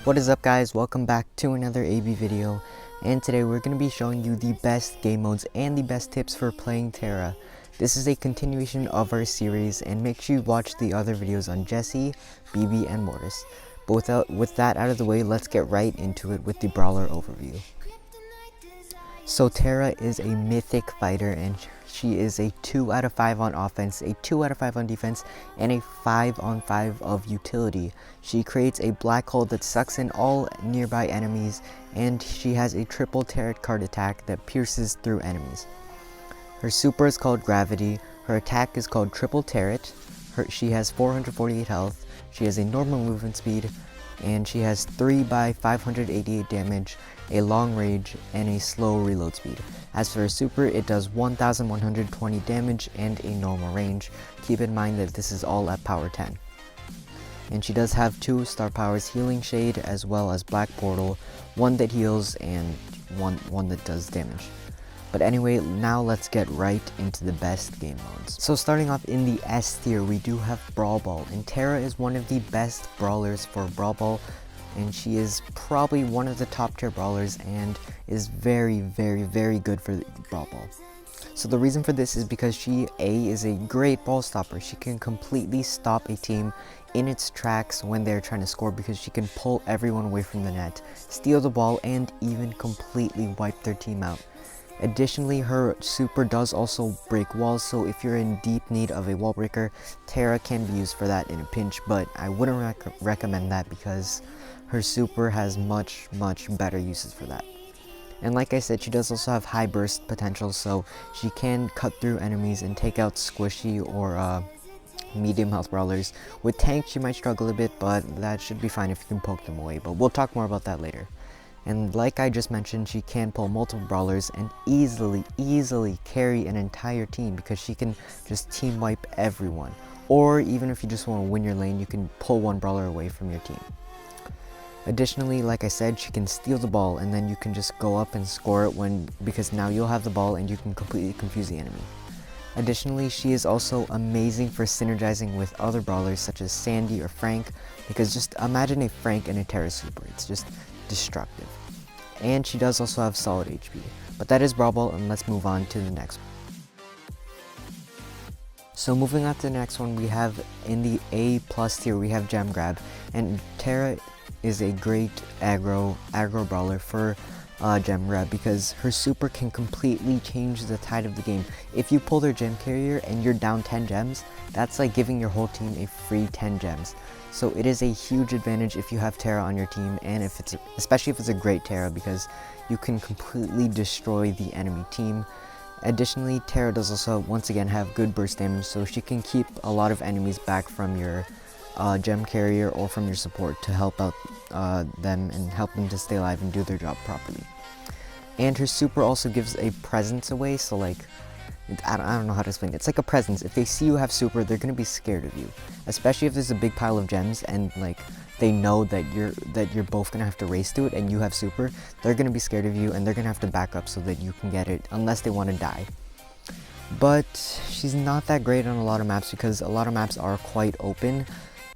What is up, guys? Welcome back to another AB video, and today we're going to be showing you the best game modes and the best tips for playing Terra. This is a continuation of our series, and make sure you watch the other videos on Jesse, BB, and Mortis. But with that out of the way, let's get right into it with the brawler overview. So Terra is a mythic fighter, and she is a 2 out of 5 on offense, a 2 out of 5 on defense, and a 5 on 5 of utility. She creates a black hole that sucks in all nearby enemies, and she has a triple turret card attack that pierces through enemies. Her super is called Gravity, her attack is called Triple Turret, she has 448 health, she has a normal movement speed, and she has 3 by 588 damage, a long range, and a slow reload speed. As for her super, it does 1120 damage and a normal range. Keep in mind that this is all at power 10. And she does have 2 star powers, Healing Shade as well as Black Portal, one that heals and one that does damage. But anyway, now let's get right into the best game modes. So starting off in the S tier, we do have Brawl Bolt, and Terra is one of the best brawlers for Brawl Bolt, and she is probably one of the top tier brawlers and is very good for Brawl Bolt. So the reason for this is because she is a great ball stopper. She can completely stop a team in its tracks when they're trying to score, because she can pull everyone away from the net, steal the ball, and even completely wipe their team out. Additionally, her super does also break walls, so if you're in deep need of a wall breaker, Terra can be used for that in a pinch, but I wouldn't recommend that because her super has much better uses for that. And like I said, she does also have high burst potential, so she can cut through enemies and take out squishy or medium health brawlers. With tanks, she might struggle a bit, but that should be fine if you can poke them away, but we'll talk more about that later. And like I just mentioned, she can pull multiple brawlers and easily carry an entire team, because she can just team wipe everyone. Or even if you just want to win your lane, you can pull one brawler away from your team. Additionally, like I said, she can steal the ball, and then you can just go up and score it because now you'll have the ball and you can completely confuse the enemy. Additionally, she is also amazing for synergizing with other brawlers such as Sandy or Frank, because just imagine a Frank and a Terra super. It's just destructive. And she does also have solid HP. But that is Brawl Bolt, and let's move on to the next one. So moving on to the next one, we have in the A+ tier, we have Gem Grab, and Terra is a great aggro brawler for Gem Grab, because her super can completely change the tide of the game. If you pull their gem carrier and you're down 10 gems, that's like giving your whole team a free 10 gems. So it is a huge advantage if you have Terra on your team, and especially if it's a great Terra, because you can completely destroy the enemy team. Additionally, Terra does also once again have good burst damage, so she can keep a lot of enemies back from your gem carrier or from your support to help out them and help them to stay alive and do their job properly. And her super also gives a presence away, so like, I don't know how to explain it. It's like a presence. If they see you have super, they're gonna be scared of you, especially if there's a big pile of gems and like they know that you're both gonna have to race to it and you have super. They're gonna be scared of you and they're gonna have to back up so that you can get it, unless they want to die. But she's not that great on a lot of maps, because a lot of maps are quite open,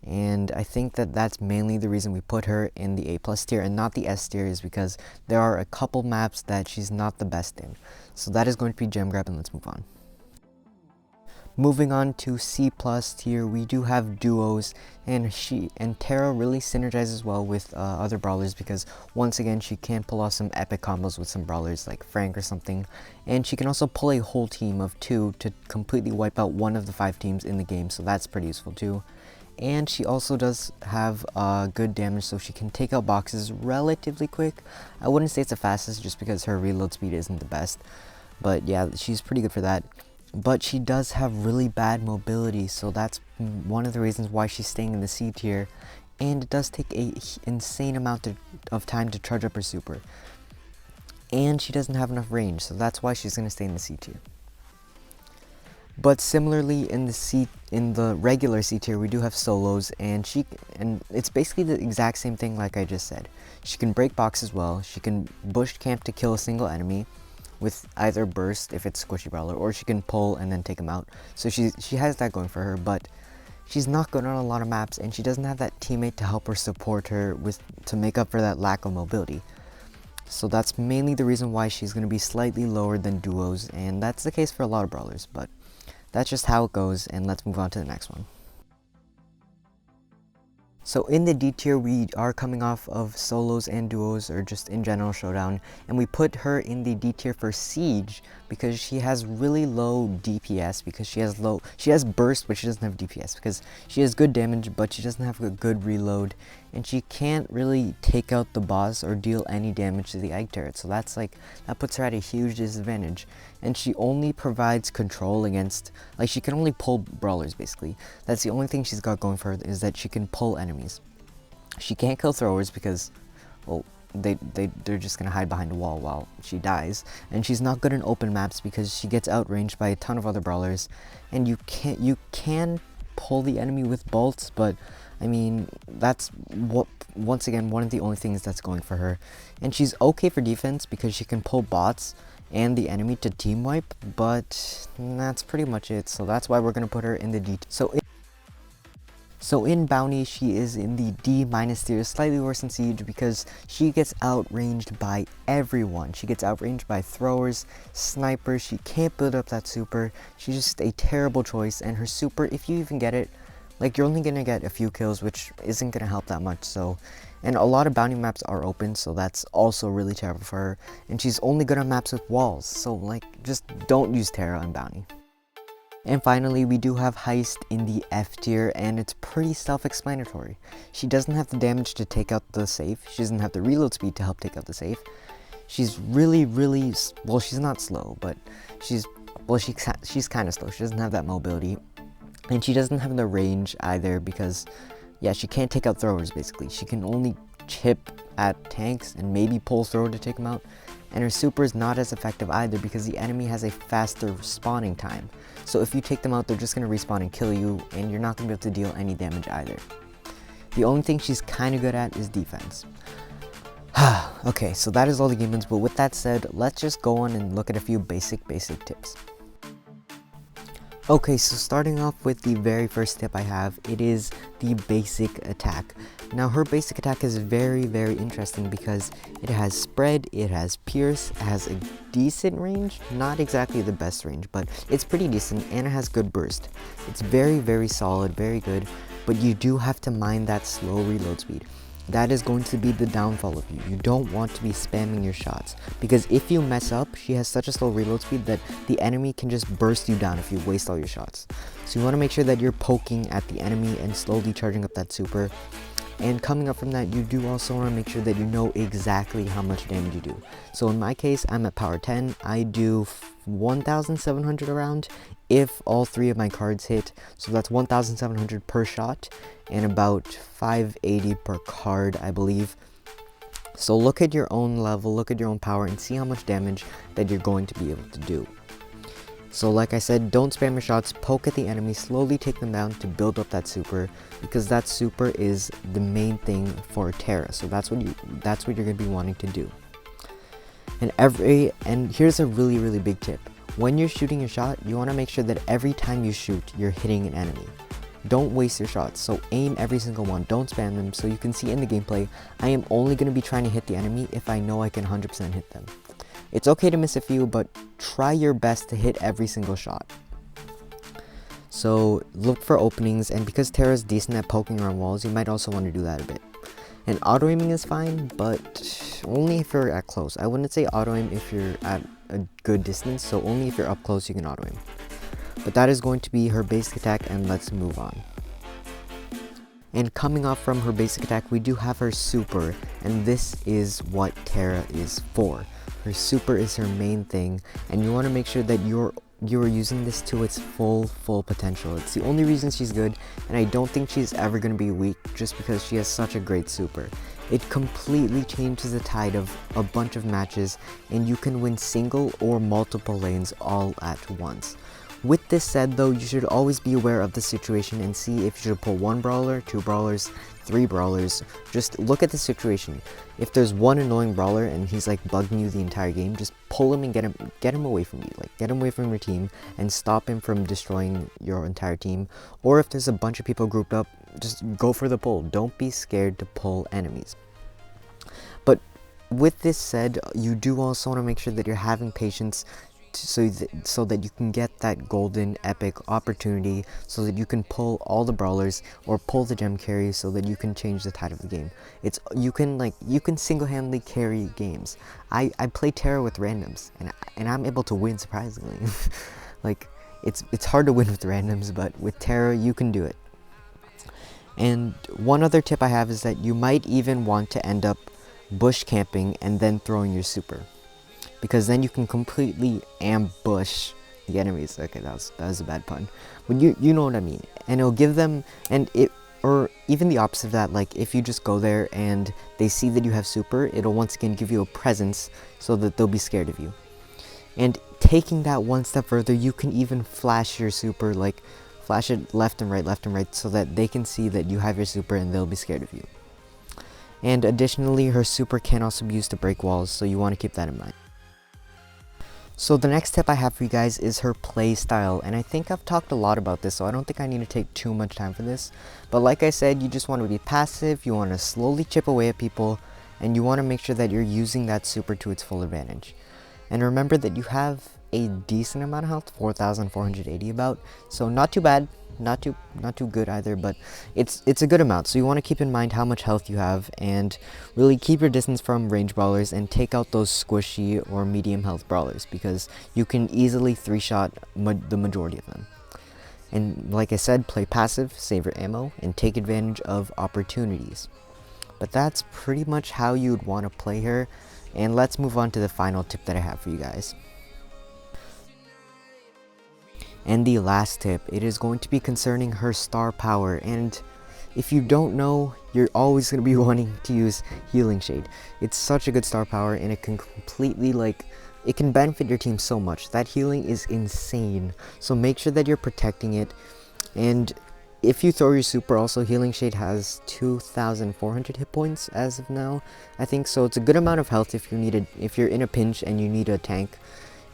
and I think that that's mainly the reason we put her in the A+ tier and not the S tier, is because there are a couple maps that she's not the best in. So that is going to be Gem Grab, and let's move on. Moving on to C+ tier, we do have duos, and Terra really synergizes well with other brawlers, because once again she can pull off some epic combos with some brawlers like Frank or something, and she can also pull a whole team of 2 to completely wipe out one of the 5 teams in the game, so that's pretty useful too. And she also does have good damage, so she can take out boxes relatively quick. I wouldn't say it's the fastest, just because her reload speed isn't the best, but yeah, she's pretty good for that. But she does have really bad mobility, so that's one of the reasons why she's staying in the C tier, and it does take an insane amount of time to charge up her super. And she doesn't have enough range, so that's why she's going to stay in the C tier. But similarly, in the regular C tier, we do have solos, and it's basically the exact same thing like I just said. She can break boxes well, she can bush camp to kill a single enemy with either burst if it's squishy brawler, or she can pull and then take him out. So she has that going for her, but she's not good on a lot of maps, and she doesn't have that teammate to help her support her to make up for that lack of mobility. So that's mainly the reason why she's going to be slightly lower than duos, and that's the case for a lot of brawlers, but that's just how it goes, and let's move on to the next one. So in the D tier, we are coming off of solos and duos, or just in general showdown, and we put her in the D tier for siege because she has really low DPS, because she has burst, but she doesn't have DPS, because she has good damage, but she doesn't have a good reload, and she can't really take out the boss or deal any damage to the egg turret. So that puts her at a huge disadvantage, and she only provides control against, like, she can only pull brawlers basically. That's the only thing she's got going for her, is that she can pull enemies. She can't kill throwers because, well, they're just gonna hide behind a wall while she dies, and she's not good in open maps because she gets outranged by a ton of other brawlers, and you can pull the enemy with bolts, but I mean, that's once again one of the only things that's going for her. And she's okay for defense because she can pull bots and the enemy to team wipe, but that's pretty much it. So that's why we're gonna put her in the D. So in Bounty, she is in the D- tier, slightly worse than Siege because she gets outranged by everyone. She gets outranged by throwers, snipers. She can't build up that super. She's just a terrible choice, and her super, if you even get it, like, you're only gonna get a few kills, which isn't gonna help that much. So, and a lot of Bounty maps are open, so that's also really terrible for her. And she's only good on maps with walls, so like, just don't use Terra on Bounty. And finally, we do have Heist in the F tier, and it's pretty self-explanatory. She doesn't have the damage to take out the safe. She doesn't have the reload speed to help take out the safe. She's really, well, she's not slow, but she's kind of slow. She doesn't have that mobility, and she doesn't have the range either because, yeah, she can't take out throwers basically. She can only chip at tanks and maybe pull thrower to take them out. And her super is not as effective either because the enemy has a faster spawning time. So if you take them out, they're just going to respawn and kill you, and you're not going to be able to deal any damage either. The only thing she's kind of good at is defense. Okay, so that is all the game modes, but with that said, let's just go on and look at a few basic tips. Okay, so starting off with the very first tip I have, it is the basic attack. Now her basic attack is very interesting because it has spread, it has pierce, it has a decent range, not exactly the best range, but it's pretty decent, and it has good burst. It's very solid, very good, but you do have to mind that slow reload speed. That is going to be the downfall of you. You don't want to be spamming your shots, because if you mess up, she has such a slow reload speed that the enemy can just burst you down if you waste all your shots. So you want to make sure that you're poking at the enemy and slowly charging up that super. And coming up from that, you do also want to make sure that you know exactly how much damage you do. So in my case, I'm at power 10. I do 1,700 around if all three of my cards hit. So that's 1,700 per shot and about 580 per card, I believe. So look at your own level, look at your own power, and see how much damage that you're going to be able to do. So like I said, don't spam your shots, poke at the enemy, slowly take them down to build up that super, because that super is the main thing for Terra. So that's what you're going to be wanting to do. And here's a really big tip. When you're shooting your shot, you want to make sure that every time you shoot, you're hitting an enemy. Don't waste your shots, so aim every single one, don't spam them. So you can see in the gameplay, I am only going to be trying to hit the enemy if I know I can 100% hit them. It's okay to miss a few, but try your best to hit every single shot. So look for openings, and because Terra's decent at poking around walls, you might also want to do that a bit. And auto-aiming is fine, but only if you're at close. I wouldn't say auto-aim if you're at a good distance, so only if you're up close you can auto-aim. But that is going to be her basic attack, and let's move on. And coming off from her basic attack, we do have her super, and this is what Terra is for. Her super is her main thing, and you want to make sure that you're using this to its full potential. It's the only reason she's good, and I don't think she's ever going to be weak just because she has such a great super. It completely changes the tide of a bunch of matches, and you can win single or multiple lanes all at once. With this said though, you should always be aware of the situation and see if you should pull 1 brawler, 2 brawlers, 3 brawlers. Just look at the situation. If there's one annoying brawler and he's like bugging you the entire game, just pull him and get him away from you. Like get him away from your team and stop him from destroying your entire team. Or if there's a bunch of people grouped up, just go for the pull. Don't be scared to pull enemies. But with this said, you do also want to make sure that you're having patience so that you can get that golden epic opportunity, so that you can pull all the brawlers or pull the gem carry, so that you can change the tide of the game. You can single-handedly carry games. I play Terra with randoms and I'm able to win surprisingly. Like it's hard to win with randoms, but with Terra you can do it. And one other tip I have is that you might even want to end up bush camping and then throwing your super, because then you can completely ambush the enemies. Okay, that was a bad pun, but you know what I mean. And it'll give them, or even the opposite of that, like if you just go there and they see that you have super, it'll once again give you a presence so that they'll be scared of you. And taking that one step further, you can even flash your super, like flash it left and right, so that they can see that you have your super and they'll be scared of you. And additionally, her super can also be used to break walls, so you want to keep that in mind. So the next tip I have for you guys is her play style, and I think I've talked a lot about this, so I don't think I need to take too much time for this. But like I said, you just want to be passive, you want to slowly chip away at people, and you want to make sure that you're using that super to its full advantage. And remember that you have a decent amount of health, 4,480 about, so not too bad. Not too good either, but it's a good amount. So you want to keep in mind how much health you have and really keep your distance from range brawlers and take out those squishy or medium health brawlers, because you can easily 3-shot the majority of them. And like I said, play passive, save your ammo, and take advantage of opportunities. But that's pretty much how you'd want to play her, and let's move on to the final tip that I have for you guys. And the last tip, it is going to be concerning her star power. And if you don't know, you're always going to be wanting to use Healing Shade. It's such a good star power, and it can completely, it can benefit your team so much. That healing is insane, so make sure that you're protecting it. And if you throw your super, also Healing Shade has 2,400 hit points as of now, I think. So it's a good amount of health if you're in a pinch and you need a tank.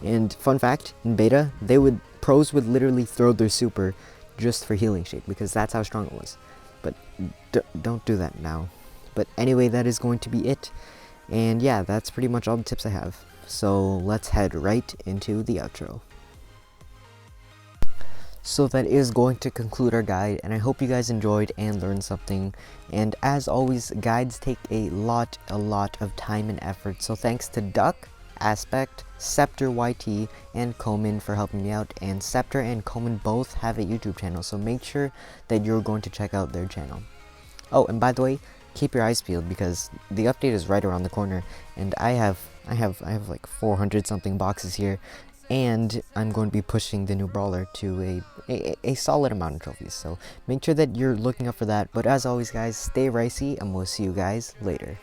And fun fact, in beta, pros would literally throw their super just for Healing Shade, because that's how strong it was. But don't do that now. But anyway, that is going to be it. And yeah, that's pretty much all the tips I have. So let's head right into the outro. So that is going to conclude our guide, and I hope you guys enjoyed and learned something. And as always, guides take a lot of time and effort. So thanks to Duck, Aspect, Scepter YT, and Coleman for helping me out. And Scepter and Coleman both have a YouTube channel, so make sure that you're going to check out their channel. Oh, and by the way, keep your eyes peeled, because the update is right around the corner, and I have like 400 something boxes here, and I'm going to be pushing the new brawler to a solid amount of trophies. So make sure that you're looking up for that. But as always, guys, stay ricey, and we'll see you guys later.